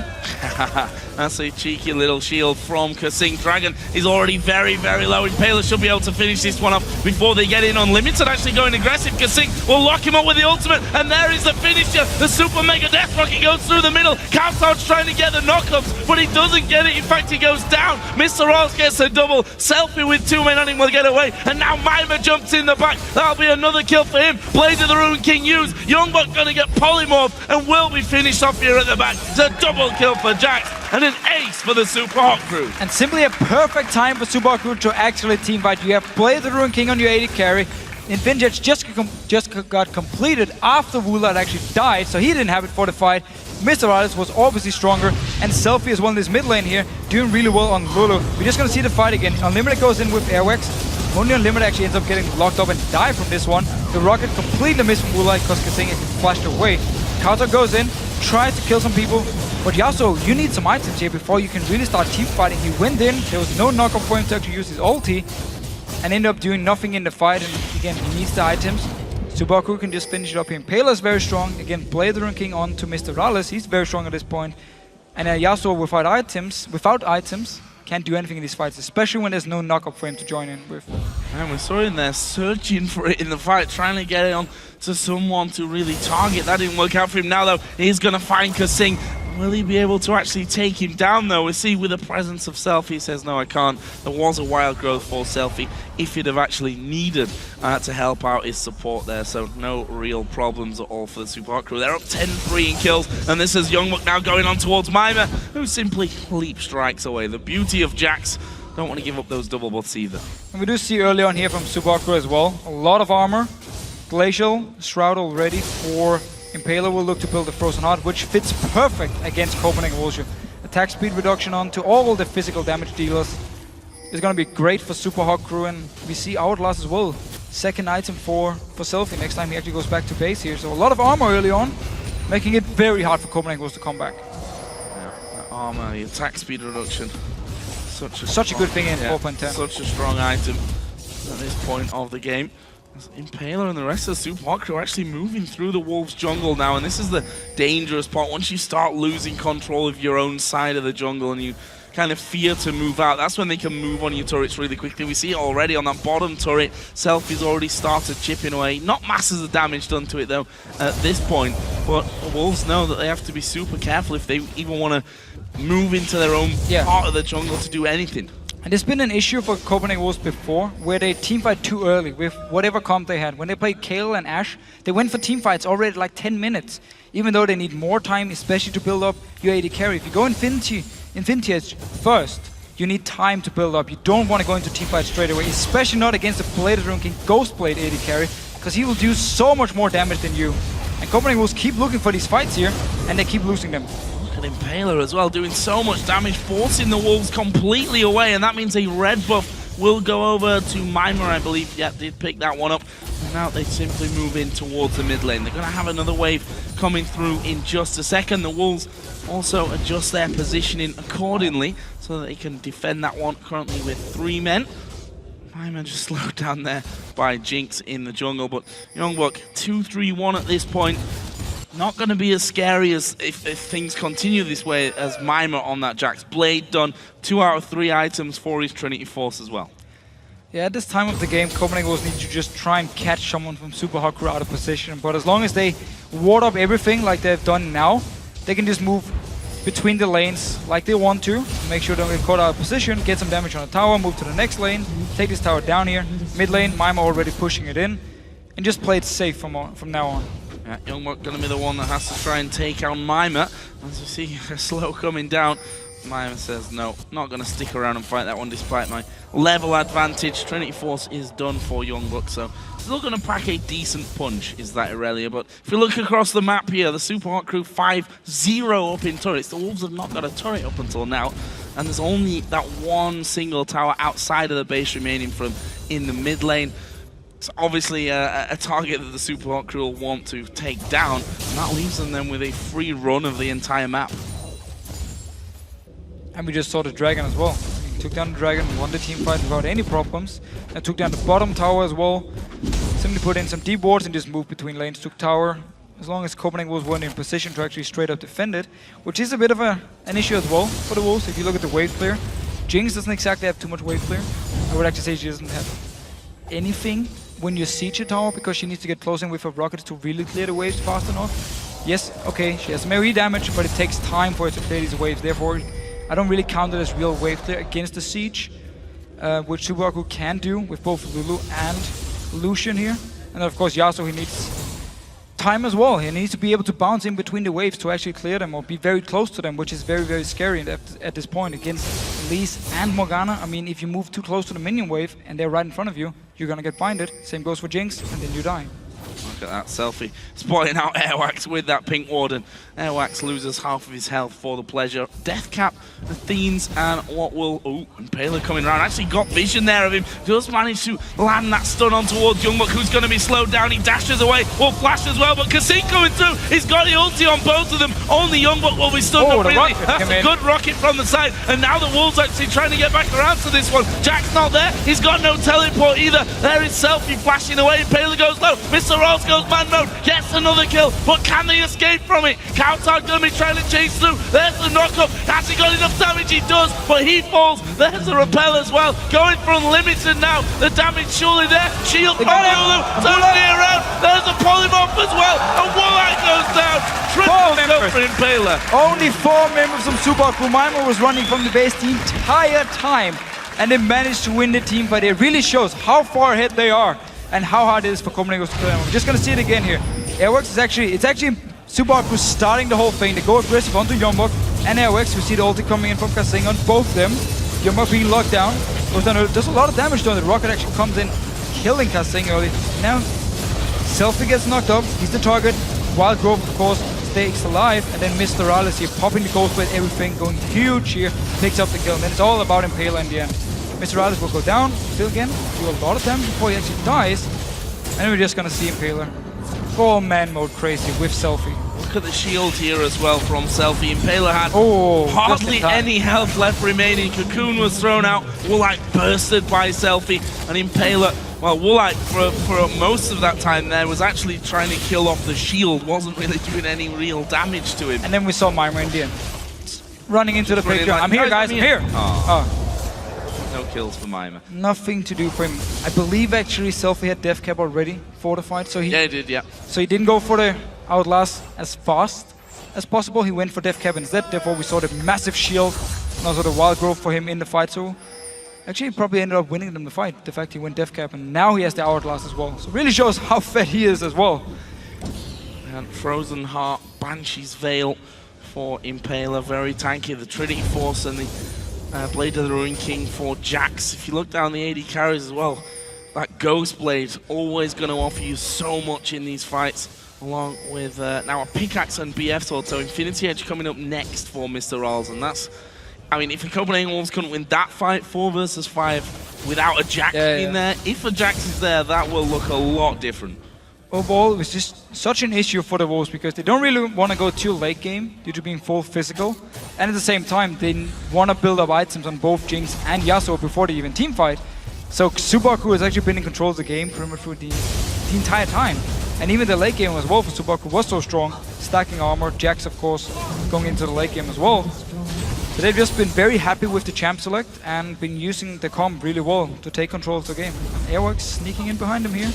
That's a cheeky little shield from Kasing. Dragon is already very low. Impaler should be able to finish this one off before they get in Unlimited. Actually going aggressive. Kasing will lock him up with the ultimate, and there is the finisher. The Super Mega Death Rocket goes through the middle. Kautor's trying to get the knockups, but he doesn't get it. In fact, he goes down. Mr. Ross gets a double. Selfie with 2 men on him will get away, and now Mimer jumps in the back. That'll be another kill for him. Blade of the Ruin King used. Youngblood gonna get polymorphed and will be finished off here at the back. It's a double kill for Jax and an ace for the Super Hot crew. And simply a perfect time for Super Hot crew to actually team fight. You have Blade of the Ruin King on your AD carry. Infinity Edge just got completed after Wula had actually died, so he didn't have it for the fight. Mr. Alice was obviously stronger, and Selfie as well in this mid lane here, doing really well on Lulu. We're just gonna see the fight again. Unlimited goes in with Airwax. Only Unlimited actually ends up getting locked up and die from this one. The rocket completely missed from Wula because Kasinga flashed away. Kato goes in, tries to kill some people, but Yasuo, you need some items here before you can really start team fighting. He went in, there was no knockup for him to actually use his ulti, and ended up doing nothing in the fight, and again, he needs the items. Subaku can just finish it up here. Impala is very strong. Again, play the Rune King on to Mr. Rales. He's very strong at this point. And Yasuo without items, can't do anything in these fights, especially when there's no knockup for him to join in with. And we saw him there searching for it in the fight, trying to get it on to someone to really target. That didn't work out for him. Now, though, he's going to find Kasing. Will he be able to actually take him down, though? We see with the presence of Selfie, he says, no, I can't. There was a wild growth for Selfie if he'd have actually needed to help out his support there. So no real problems at all for the Super Hot crew. They're up 10-3 in kills, and this is Youngbuck now going on towards Mima, who simply leap strikes away. The beauty of Jax. Don't want to give up those double bots either. And we do see early on here from Subaku as well, a lot of armor. Glacial Shroud already for Impaler will look to build a Frozen Heart, which fits perfect against Copenhagen Wolves. Attack speed reduction on to all the physical damage dealers is going to be great for Super Hot crew, and we see Outlast as well. Second item for Selfie next time he actually goes back to base here. So a lot of armor early on, making it very hard for Copenhagen Wolves to come back. Yeah, the armor, the attack speed reduction. Such a good thing in 4.10. Such a strong item at this point of the game. Impaler and the rest of the Super Hot crew are actually moving through the Wolves jungle now, and this is the dangerous part. Once you start losing control of your own side of the jungle and you kind of fear to move out, that's when they can move on your turrets really quickly. We see it already on that bottom turret. Selfie's already started chipping away. Not masses of damage done to it though at this point, but the Wolves know that they have to be super careful if they even want to move into their own part of the jungle to do anything. And there's been an issue for Copenhagen Wolves before, where they teamfight too early with whatever comp they had. When they played Kayle and Ashe, they went for teamfights already like 10 minutes, even though they need more time, especially to build up your AD carry. If you go Infinity Edge first, you need time to build up. You don't want to go into teamfight straight away, especially not against the Bladed Rune King Ghostblade AD carry, because he will do so much more damage than you. And Copenhagen Wolves keep looking for these fights here, and they keep losing them. And Impaler as well, doing so much damage, forcing the Wolves completely away, and that means a red buff will go over to Mima, I believe. Yeah, did pick that one up. And now they simply move in towards the mid lane. They're going to have another wave coming through in just a second. The Wolves also adjust their positioning accordingly so that they can defend that one, currently with 3 men. Mima just slowed down there by Jinx in the jungle, but Youngbuck 2-3-1 at this point. Not going to be as scary as if things continue this way as Mima on that Jax Blade done. 2 out of 3 items for his Trinity Force as well. Yeah, at this time of the game, Copenhagen Wolves need to just try and catch someone from Super Hot crew out of position. But as long as they ward up everything like they've done now, they can just move between the lanes like they want to. Make sure they don't get caught out of position, get some damage on the tower, move to the next lane, take this tower down here. Mid lane, Mima already pushing it in, and just play it safe from now on. Yeah, Youngbuck going to be the one that has to try and take on Mima. As you see, slow coming down. Mima says, no, not going to stick around and fight that one despite my level advantage. Trinity Force is done for Youngbuck, so still going to pack a decent punch, is that Irelia. But if you look across the map here, the Super Hot crew 5-0 up in turrets. The Wolves have not got a turret up until now, and there's only that one single tower outside of the base remaining from in the mid lane. It's obviously a target that the Super Hot crew will want to take down, and that leaves them then with a free run of the entire map. And we just saw the Dragon as well. He took down the Dragon, won the team fight without any problems, and took down the bottom tower as well. Simply put in some deep wards and just moved between lanes, took tower. As long as Copenhagen Wolves weren't in position to actually straight up defend it, which is a bit of an issue as well for the Wolves. If you look at the wave clear, Jinx doesn't exactly have too much wave clear. I would actually say she doesn't have anything when you siege a tower, because she needs to get close in with her rockets to really clear the waves fast enough. Yes, okay, she has melee damage, but it takes time for her to clear these waves. Therefore, I don't really count it as real wave clear against the siege, which Subaku can do with both Lulu and Lucian here. And of course, Yasuo, he needs time as well. He needs to be able to bounce in between the waves to actually clear them or be very close to them, which is very, very scary at this point against Elise and Morgana. I mean, if you move too close to the minion wave and they're right in front of you, you're gonna get binded. Same goes for Jinx, and then you die. Look at that selfie. Spotting out Airwax with that pink warden. Airwax loses half of his health for the pleasure. Deathcap, Athenes, and what will... Oh, Impaler coming around. Actually got vision there of him. Just managed to land that stun on towards Youngbuck, who's going to be slowed down. He dashes away. Will flash as well, but Kassim coming through. He's got the ulti on both of them. Only Youngbuck will be stunned up, really. That's a good rocket from the side. And now the Wolves actually trying to get back around to this one. Jack's not there. He's got no teleport either. There is Selfie flashing away. Impaler goes low. Mr. Ross goes man mode. Gets another kill. But can they escape from it? Countdown going to be trying to chase through. There's the knock-up. Has he got enough damage? He does, but he falls. There's the repel as well. Going for unlimited now. The damage surely there. Shield from Lulu. Totally around. There's a polymorph as well. And Walleye goes down. Triple kill for Impaler. Only 4 members from Super Crew. Mimo was running from the base the entire time, and they managed to win the team fight. It really shows how far ahead they are and how hard it is for Copenhagen to play them. We're just gonna see it again here. Airworks is actually Super Crew starting the whole thing. They go aggressive onto Youngbuck and Airworks. We see the ulti coming in from Kassim on both of them. Youngbuck being locked down. Does a lot of damage though. The rocket actually comes in, killing Kassim early. Now Selfie gets knocked up. He's the target. Wild Grove, of course, stays alive, and then Mr. Rales here popping the ghost with everything, going huge here, picks up the kill, and then it's all about Impaler in the end. Mr. Rales will go down, still again, do a lot of damage before he actually dies, and we're just gonna see Impaler go man mode crazy with Selfie. Look at the shield here as well from Selfie. Impaler had hardly just any health left remaining. Cocoon was thrown out. Woolite bursted by Selfie, and Impaler, well, Woolite for most of that time there was actually trying to kill off the shield. Wasn't really doing any real damage to him. And then we saw Mimo in the end. Running into the picture. I'm here, guys, I'm here. No kills for Mima. Nothing to do for him. I believe actually Selfie had death cap already fortified, so he did, yeah. So he didn't go for the Outlast as fast as possible. He went for death cap instead. Therefore, we saw the massive shield and also the wild growth for him in the fight. So actually, he probably ended up winning them the fight. The fact he went death cap, and now he has the Outlast as well. So it really shows how fed he is as well. And Frozen Heart, Banshee's Veil for Impaler, very tanky. The Trinity Force and the Blade of the Ruin King for Jax. If you look down the AD carries as well, that Ghost Blade always going to offer you so much in these fights, along with now a pickaxe and BF sword. So Infinity Edge coming up next for Mr. Rolls, and that's, I mean, if the Copenhagen Wolves couldn't win that fight 4 versus 5 without a Jax being there, if a Jax is there, that will look a lot different. Overall, it was just such an issue for the Wolves because they don't really want to go too late game due to being full physical. And at the same time, they want to build up items on both Jinx and Yasuo before they even team fight. So Subaku has actually been in control of the game pretty much through the entire time. And even the late game as well for Subaku was so strong, stacking armor, Jax of course going into the late game as well. So they've just been very happy with the champ select and been using the comp really well to take control of the game. Airworks sneaking in behind them here.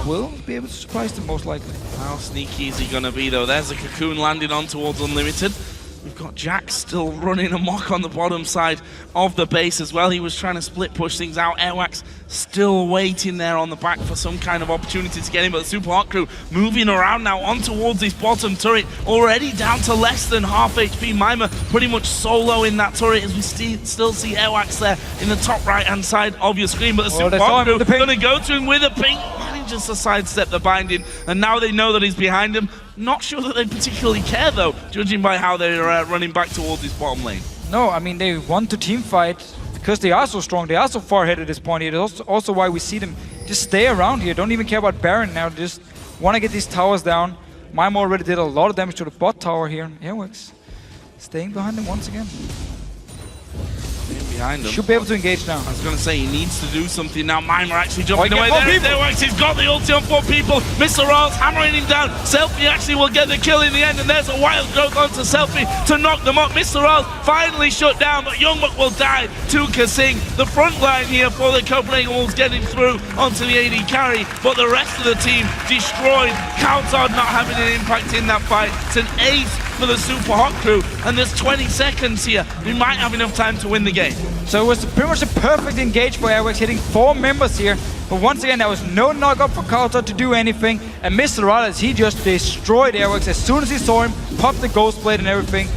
Will be able to surprise them most likely. How sneaky is he going to be though? There's a Cocoon landing on towards Unlimited. We've got Jax still running amok on the bottom side of the base as well. He was trying to split push things out. Airwax still waiting there on the back for some kind of opportunity to get him, but the Super Hot Crew moving around now on towards this bottom turret, already down to less than half HP. Mima pretty much solo in that turret as we still see Airwax there in the top right hand side of your screen, but the Super Hot Crew going to go to him with a ping. Just to sidestep the binding, and now they know that he's behind him. Not sure that they particularly care though, judging by how they're running back towards his bottom lane. No, I mean, they want to team fight because they are so strong. They are so far ahead at this point. It's also why we see them just stay around here. Don't even care about Baron now. They just want to get these towers down. Mimo already did a lot of damage to the bot tower here. Airworks staying behind them once again. Behind him. Should be able to engage now. I was going to say he needs to do something now. Mima actually jumping away there. He's got the ulti on 4 people. Mr. Rolls hammering him down. Selfie actually will get the kill in the end, and there's a wild growth onto Selfie to knock them up. Mr. Rolls finally shut down, but Youngbuck will die to Kassim. The front line here for the Copenhagen Wolves getting through onto the AD carry, but the rest of the team destroyed. Countdown not having an impact in that fight. It's an ace for the Super Hot Crew, and there's 20 seconds here. We might have enough time to win the game. So it was pretty much a perfect engage for Airworks, hitting 4 members here But once again, there was no knock-up for Kauta to do anything. And Mr. Rales, he just destroyed Airwax as soon as he saw him, popped the Ghost Blade and everything,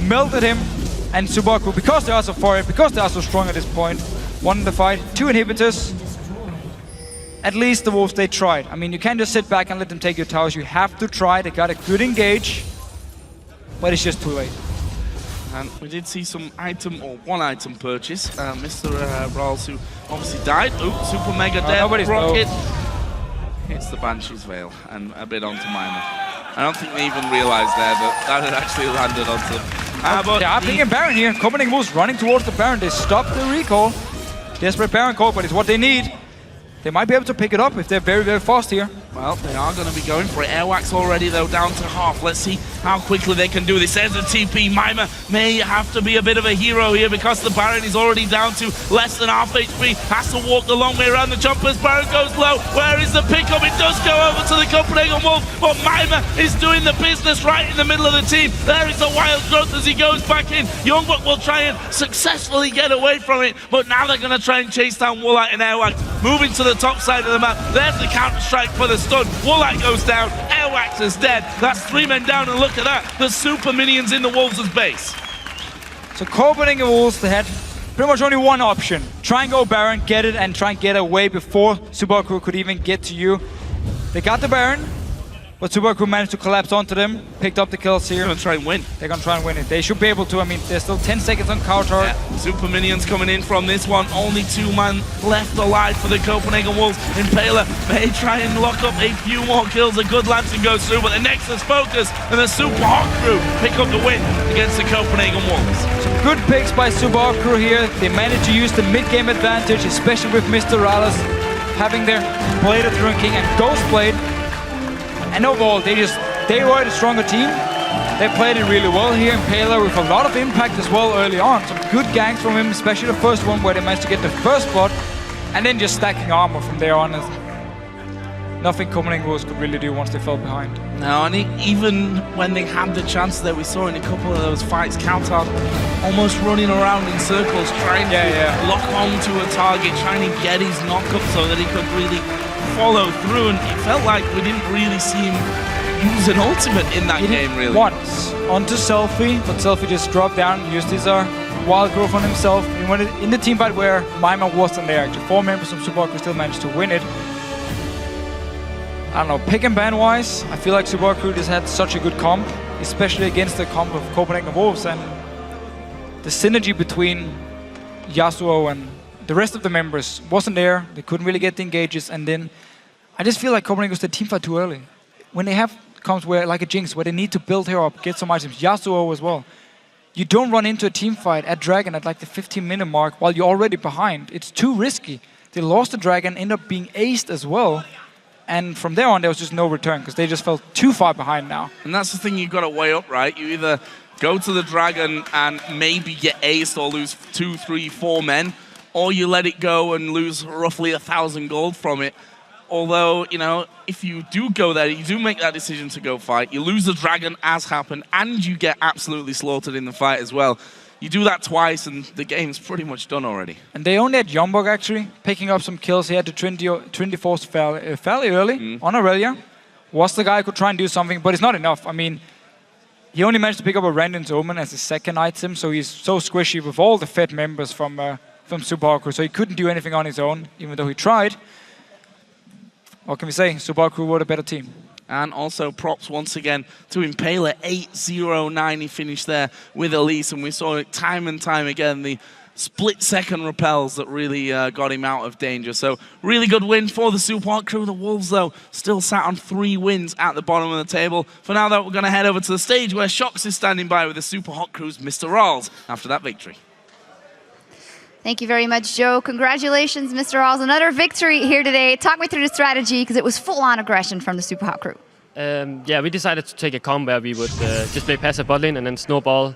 melted him. And Subaku, because they are so far, because they are so strong at this point, won the fight. 2 inhibitors. At least the Wolves, they tried. I mean, you can't just sit back and let them take your towers. You have to try. They got a good engage, but it's just too late. And we did see some item, or one item purchase. Mr. Rawls, who obviously died. Ooh, super mega death rocket. Hits the Banshee's Veil and a bit onto Mima. I don't think they even realized there that that had actually landed onto them. But they are picking Baron here. Copenhagen Wolves running towards the Baron. They stopped the recall. Desperate Baron call, but it's what they need. They might be able to pick it up if they're very, very fast here. Well, they are going to be going for it. Airwax already, though, down to half. Let's see how quickly they can do this. There's a TP. Mima may have to be a bit of a hero here because the Baron is already down to less than half HP. Has to walk the long way around the jumpers. Baron goes low. Where is the pickup? It does go over to the Copenhagen Wolf, but Mima is doing the business right in the middle of the team. There is a wild growth as he goes back in. Youngbuck will try and successfully get away from it, but now they're going to try and chase down Woolite and Airwax. Moving to the top side of the map. There's the counter-strike for the stun. Woolite goes down. Airwax is dead. That's 3 men down, and look at that. The super minions in the Wolves' base. So Copenhagen Wolves, they had pretty much only one option. Try and go Baron, get it, and try and get away before Subaku could even get to you. They got the Baron, but Subaku managed to collapse onto them, picked up the kills here. They're going to try and win. They're going to try and win it. They should be able to. I mean, there's still 10 seconds on counter. Yeah. Super minions coming in from this one. Only 2 men left alive for the Copenhagen Wolves. Impaler may try and lock up a few more kills. A good Lancing goes through, but the Nexus focus and the Super Hawk crew pick up the win against the Copenhagen Wolves. Some good picks by Subaku here. They managed to use the mid-game advantage, especially with Mr. Rales having their Blade of the Ruined King and Ghost Blade. And overall, they were the stronger team. They played it really well here in Impaler with a lot of impact as well early on. Some good ganks from him, especially the first one where they managed to get the first blood, and then just stacking armor from there on. Nothing Copenhagen Wolves could really do once they fell behind. No, and even when they had the chance that we saw in a couple of those fights, Kauta almost running around in circles, trying to lock on to a target, trying to get his knock-up so that he could really follow through, and it felt like we didn't really see him use an ultimate in that game, really. Once, onto Selfie, but Selfie just dropped down, used his wild growth on himself. In the team fight where Mima wasn't there, actually 4 members from Subaku still managed to win it. I don't know, pick and ban wise, I feel like Subaku just had such a good comp, especially against the comp of Copenhagen Wolves, and the synergy between Yasuo and the rest of the members wasn't there. They couldn't really get the engages, and then I just feel like Copenhagen was the team fight too early. When they have comps where, like a Jinx, where they need to build her up, get some items, Yasuo as well, you don't run into a team fight at Dragon at like the 15-minute mark while you're already behind. It's too risky. They lost the Dragon, ended up being aced as well, and from there on there was just no return because they just felt too far behind now. And that's the thing you've got to weigh up, right? You either go to the Dragon and maybe get aced or lose 2, 3, 4 men, or you let it go and lose roughly 1,000 gold from it. Although, you know, if you do go there, you do make that decision to go fight, you lose the Dragon as happened, and you get absolutely slaughtered in the fight as well. You do that twice, and the game's pretty much done already. And they only had Youngbuck, actually, picking up some kills. He had the Trinity Force fairly early on Aurelia. Was the guy who could try and do something, but it's not enough. I mean, he only managed to pick up a Randon's Omen as his second item, so he's so squishy with all the fed members from Subaku, so he couldn't do anything on his own, even though he tried. What can we say? Subaku were the better team. And also props once again to Impaler, 8-0-9 he finished there with Elise, and we saw it time and time again, the split-second repels that really got him out of danger. So really good win for the Super Hawk crew. The Wolves, though, still sat on 3 wins at the bottom of the table. For now, though, we're going to head over to the stage where Shox is standing by with the Super Hawk crew's Mr. Rawls after that victory. Thank you very much, Joe. Congratulations, Mr. Rawls. Another victory here today. Talk me through the strategy, because it was full-on aggression from the Super Hawk crew. Yeah, we decided to take a comp where we would just play passive bot lane and then snowball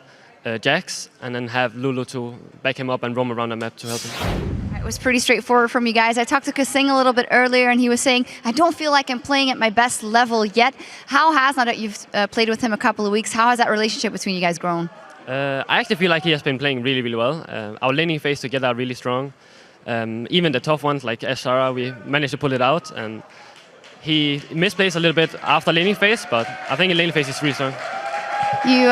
Jax, and then have Lulu to back him up and roam around the map to help him. It was pretty straightforward from you guys. I talked to Kasing a little bit earlier, and he was saying, I don't feel like I'm playing at my best level yet. How has, now that you've played with him a couple of weeks, how has that relationship between you guys grown? I actually feel like he has been playing really, really well. Our laning phase together are really strong. Even the tough ones like Ashara, we managed to pull it out, and he misplays a little bit after laning phase, but I think in laning phase he's really strong. You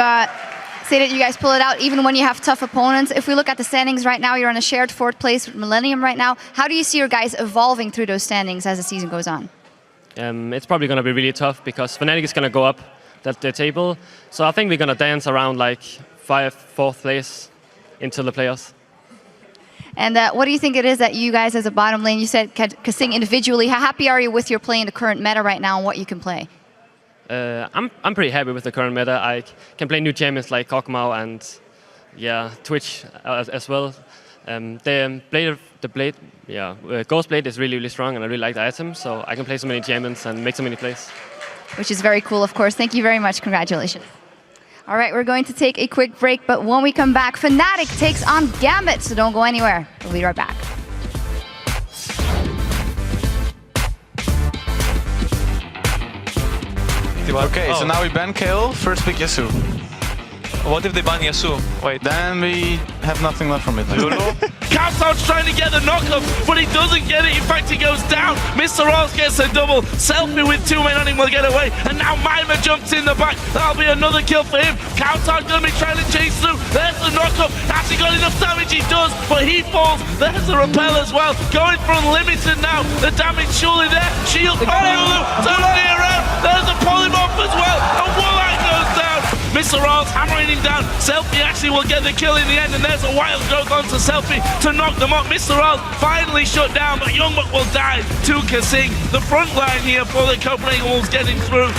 say that you guys pull it out even when you have tough opponents. If we look at the standings right now, you're on a shared 4th place with Millennium right now. How do you see your guys evolving through those standings as the season goes on? It's probably going to be really tough because Fnatic is going to go up the table. So I think we're going to dance around like 4th place until the playoffs. And what do you think it is that you guys as a bottom lane, you said Kasing individually, how happy are you with your play in the current meta right now and what you can play? I'm pretty happy with the current meta. I can play new champions like Kog'Maw and Twitch as well. Ghost Blade is really, really strong, and I really like the item, so I can play so many champions and make so many plays. Which is very cool, of course. Thank you very much. Congratulations. All right, we're going to take a quick break, but when we come back, Fnatic takes on Gambit, so don't go anywhere. We'll be right back. Okay, so now we ban Kayle, first pick Yasuo. What if they ban Yasuo? Wait. Then we have nothing left from it. Countdown's trying to get the knockup, but he doesn't get it. In fact, he goes down. Mr. Ross gets a double. Selfie with 2 men on him will get away. And now Mima jumps in the back. That'll be another kill for him. Countdown's going to be trying to chase through. There's the knockup. Has he got enough damage? He does, but he falls. There's the repel as well. Going for unlimited now. The damage surely there. Shield. Oh, Lulu turning around. There's a polymorph as well. And Warlock goes down. Mr. Ross hammering him down. Selfie actually will get the kill in the end, and there's a wild growth onto Selfie to knock them up. Mr. Ross finally shut down, but Youngbuck will die to Kasing. The front line here for the Copenhagen Wolves getting through.